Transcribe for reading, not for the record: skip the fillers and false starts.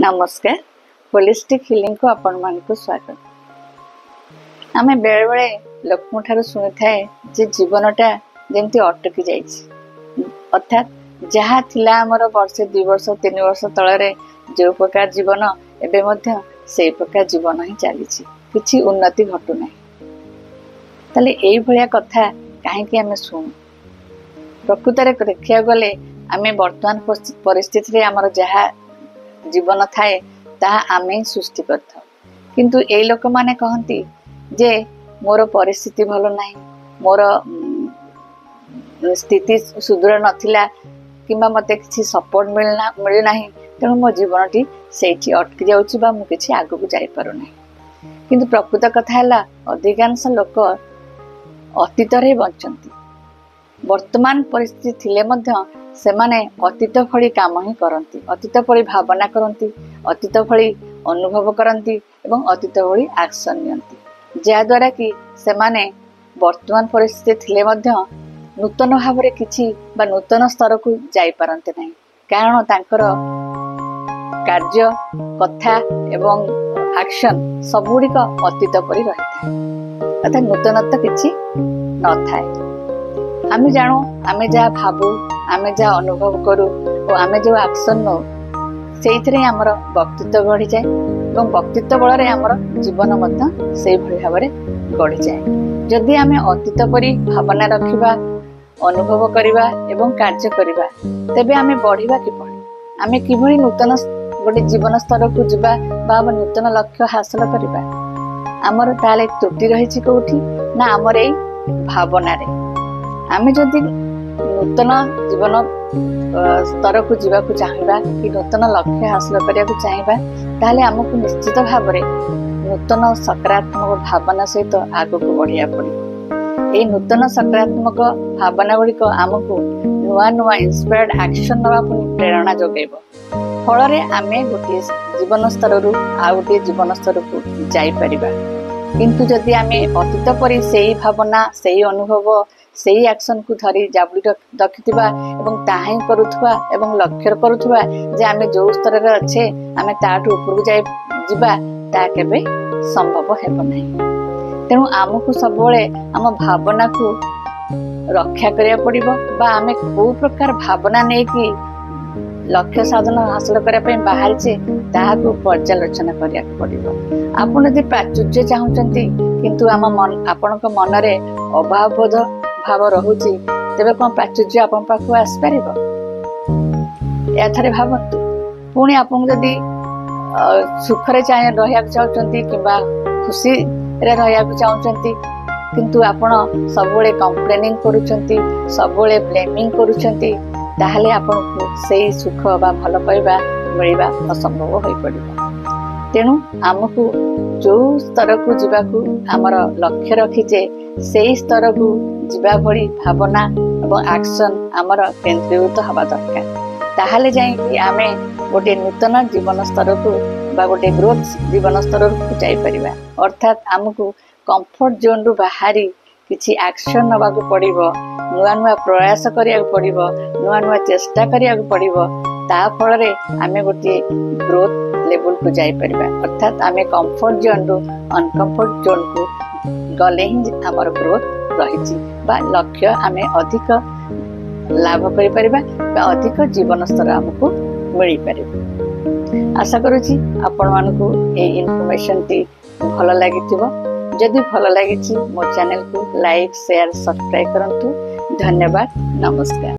नमस्कार holistic healing को आपण मानक स्वागत। आमे बेले बेले लोक ठारू शुणी थाए जे जीवनटा जमती अटकी जाइछि, अर्थात जहाँ थिला हमर वर्षे 2 वर्ष 3 वर्ष तलरे जो प्रकार जीवन एबे मध्य से प्रकार जीवन ही चलीछि, किछि उन्नति घटु नै। तले एई भलिया कथा काहेकि आमे सुनु। प्रकृतरे देखिया गले आमे वर्तमान परिस्थिति रे हमर जहाँ जीवन थाए ताहा आमे सृष्टि करथाउ, किंतु ए लोक माने कहंती जे मोर परिस्थिति भलो नाही, मोर स्थिति सुदृढ़ नथिला किंबा मते किछि सपोर्ट मिल नाही, तेणु मो जीवनटी सेठी अटकी जाउछि बा मु किछि आगु को जाई पारु नाही। किंतु प्रकृत कथा हला अधिकांश लोक अतीत रे बंचंती, वर्तमान परिस्थिति थिले मध्य सेमाने अतीत भली काम ही करती, अतीत भली भावना करती, अतीत भली अनुभव करती एवं अतीत भली एक्शन नियंती, जहाद्वारा कि सेमाने वर्तमान परिस्थिति थिले मध्य नूतन भाव में किछि बा नूतन स्तर को जाई पारंते नहीं, कारण तांकर कार्य कथा एवं एक्शन सबुड़िक अतीत परि रही थाए, अर्थात नूतनत्व किछि न थाए। आमे जानो आमे जहाँ भावु आमे जहाँ अनुभव करू और आमे जो एक्शन नो से आमर व्यक्तित्व गढ़ी जाए और व्यक्तित्व बल आमर जीवन मध्य से भाव में गढ़ी जाए। जदि आमे अतीत परी भावना रखिबा, अनुभव करिबा एवं कार्य करिबा, तेबे आमे बढ़िबा किपरि, आमे किभଳି नूतन गोटे जीवन स्तर को जिबा बा नूतन लक्ष्य हासिल करिबा। आमर ताले त्रुटि रहिछि कोठी ना आमर एई भावना रे। आमे जदि नूतन जीवन स्तर को जीवा चाहिए कि नूतन लक्ष्य हासिल करने को चाहिए, ताहले आमको निश्चित भाव में नूतन सकारात्मक भावना सहित आग को बढ़िया पड़े। ये नूतन सकारात्मक भावना गुड़िक आमको नुआ नुआ इंस्पायर्ड एक्शन नवा प्रेरणा जोगेब। फल आमे गोटे जीवन स्तर रु आ गोटे जीवन स्तर को जाई परिबा। किंतु जदि आमे अतीत परी सेही भावना सेही अनुभव सेही एक्शन को धरी जाबुड़ी रखिथिबा एवं ताही करुथुबा एवं लक्ष्य करुथुबा जे आमे जो स्तर रे अच्छे आमे ताठु ऊपर को जाई जिबा, ता केबे संभव हेबो नाही। तेणु आमको सबले आम भावना को रक्षा करिया पड़िबो बा आमे को प्रकार भावना नै कि लक्ष्य साधन हासिल करने पे बाहर से ताहाको पर्यालोचना करिया पड़िबो। आपण यदि प्राचुर्य चाहुचंती किंतु आम मन आपनक मन रे अभाव बोध भाव रहुची, तेबे कोन प्राचुर्य आपन पाखु आस परिबो? या थरे भावंतु। पुणी आपन जदि सुख रे चाहे रहिया चाहुचंती किबा खुशी रे रहिया चाहुचंती, किंतु आपण सबले कंप्लेनिंग करूचंती, सबले ब्लेमिंग करूचंती, ताहले आपन सेही सुख बा भल पाइबा मिलिबा असंभव होई पड़िबो। तेणु आमको जो स्तर को जीवाकू आमर लक्ष्य रखीचे सेही स्तर को जीवा भली भावना एवं एक्शन आमर केंद्रीभूत हवा दरकार। ताहले जाई आमे गोटे नूतन जीवन स्तर को बा गोटे ग्रोथ जीवन स्तर को जाई परिबा। अर्थात आमको कंफर्ट जोन रु बाहरी किछि एक्शन नबाकू पड़िबो, नुआ नुआ प्रयास करिया पड़िबो, नुआ नुआ चेष्टा करिया पड़िबो। ता फल रे आमे गोटे ग्रोथ लेवल को जाई परिबा। अर्थात आमे कंफर्ट जोन रु अनकंफर्ट जोन को गले ही आमर ग्रोथ रही बा लक्ष्य आमे अधिक लाभ करि परिबा बा अधिक जीवन स्तर हमको मिली परिबा। आशा करूची आपण मानकू ए इन्फॉर्मेशन टी भल लागिथिबो। जदि भल लागिछि मो चैनल को लाइक शेयर सब्सक्राइब करंतु। धन्यवाद, नमस्कार।